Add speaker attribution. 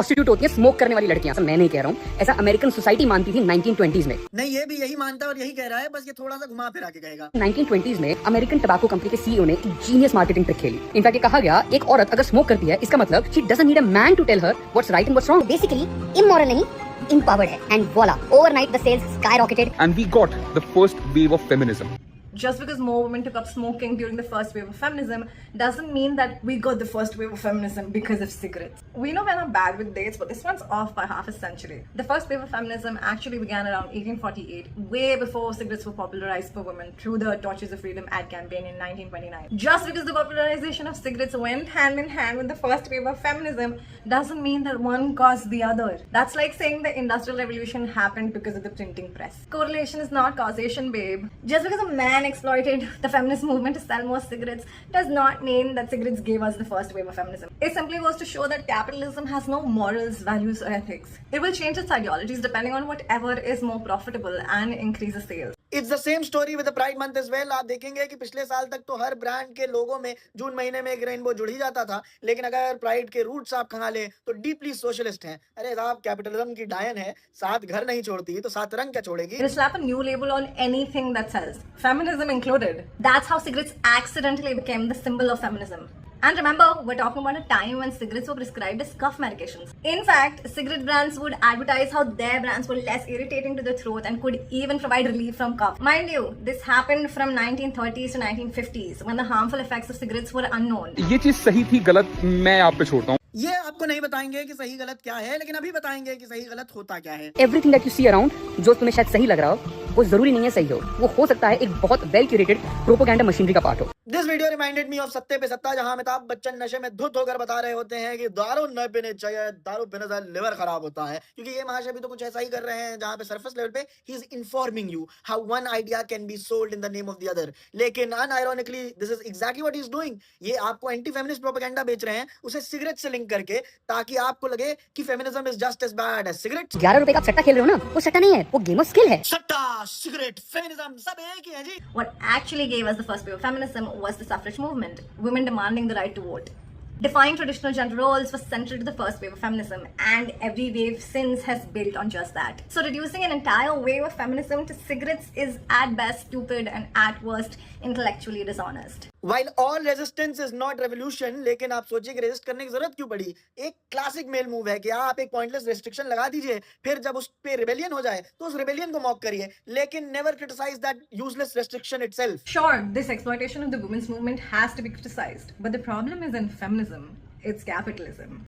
Speaker 1: Prostitute होती है smoke करने वाली लड़कियां। मैं नहीं कह रहा हूँ, ऐसा अमेरिकन सोसाइटी मानती थी 1920s में।
Speaker 2: नहीं, ये भी यही मानता है और यही कह रहा है, बस ये थोड़ा सा घुमा फिरा के कहेगा।
Speaker 1: 1920s में अमेरिकन टबाको कंपनी के सीईओ ने एक जीनियस मार्केटिंग ट्रिक खेली। इनफैक्ट ये कहा गया, एक औरत अगर स्मोक करती है इसका मतलब she doesn't need a man to tell her what's right and what's wrong.
Speaker 3: Basically immoral नहीं, empowered है। And voila, overnight the sales skyrocketed.
Speaker 4: And we got the first wave of feminism.
Speaker 5: Just because more women took up smoking during the first wave of feminism doesn't mean that we got the first wave of feminism because of cigarettes. We know we're not bad with dates, but this one's off by half a century. The first wave of feminism actually began around 1848, way before cigarettes were popularized for women through the Torches of Freedom ad campaign in 1929. Just because the popularization of cigarettes went hand in hand with the first wave of feminism doesn't mean that one caused the other. That's like saying the Industrial Revolution happened because of the printing press. Correlation is not causation, babe. Just because a man exploited the feminist movement to sell more cigarettes does not mean that cigarettes gave us the first wave of feminism. It simply goes to show that capitalism has no morals, values, or ethics. It will change its ideologies depending on whatever is more profitable and increases sales.
Speaker 2: It's the same story with the pride month as well. आप देखेंगे कि पिछले साल तक तो हर brand के लोगों में जून महीने में एक रेनबो जुड़ ही जाता था, लेकिन अगर प्राइड के रूट्स आप खंगाले तो डीपली सोशलिस्ट हैं। अरे साहब, कैपिटलिज्म की डायन है, सात घर नहीं छोड़ती तो सात रंग क्या छोड़ेगी।
Speaker 5: It'll slap a new label on anything that sells, feminism included. That's how cigarettes accidentally became the symbol of feminism. And remember, we're talking about a time when cigarettes were prescribed as cough medications. In fact, cigarette brands would advertise how their brands were less irritating to the throat and could even provide relief from cough. Mind you, this happened from 1930s to 1950s when the harmful effects of cigarettes were unknown.
Speaker 4: ये चीज सही थी गलत मैं आप पे छोड़ता हूँ।
Speaker 2: ये आपको नहीं बताएंगे कि सही गलत क्या है, लेकिन अभी बताएंगे कि सही गलत होता क्या है।
Speaker 1: Everything that you see around, जो तुम्हें शायद सही लग रहा हो, वो जरूरी नहीं है सही हो। वो हो सकता है एक बहुत वेल क्यूरेटेड प्रोपेगेंडा मशीनरी का पार्ट हो।
Speaker 2: This video reminded me of सत्ते पे सत्ता, जहां अमिताभ बच्चन नशे में धुत होकर बता रहे होते हैं कि दारू न पीने चाहिए, दारू पीने से लिवर खराब होता है। क्योंकि ये महाशय भी तो कुछ ऐसा ही कर रहे हैं, जहां पे सरफेस लेवल पे he is informing you how one idea can be sold in the name of the other. लेकिन unironically this is exactly what he is doing. ये आपको एंटी फेमिनिस्ट प्रोपेगेंडा बेच रहे हैं, उसे सिगरेट से लिंक करके, ताकि आपको लगे कि feminism is just as bad as cigarette.
Speaker 1: 11 रुपए का आप सट्टा खेल रहे हो ना, वो सट्टा नहीं है, वो गेम ऑफ स्किल है।
Speaker 2: सट्टा, सिगरेट, फेमिनिज्म सब एक ही है जी।
Speaker 5: What actually gave us the first wave of feminism was the suffrage movement, women demanding the right to vote. Defying traditional gender roles was central to the first wave of feminism, and every wave since has built on just that. So reducing an entire wave of feminism to cigarettes is at best stupid and at worst intellectually dishonest.
Speaker 2: While all resistance is not revolution, लेकिन आप सोचिए कि resist करने की जरूरत क्यों पड़ी। एक क्लासिक मेल मूव है कि आप एक पॉइंटलेस रेस्ट्रिक्शन लगा दीजिए, फिर जब उस पे रिबेलियन हो जाए तो उस रिबेलियन को मॉक करिए, लेकिन never criticise that useless restriction itself.
Speaker 5: Sure, this exploitation of the women's movement has to be criticized, but the problem isn't feminism, it's capitalism.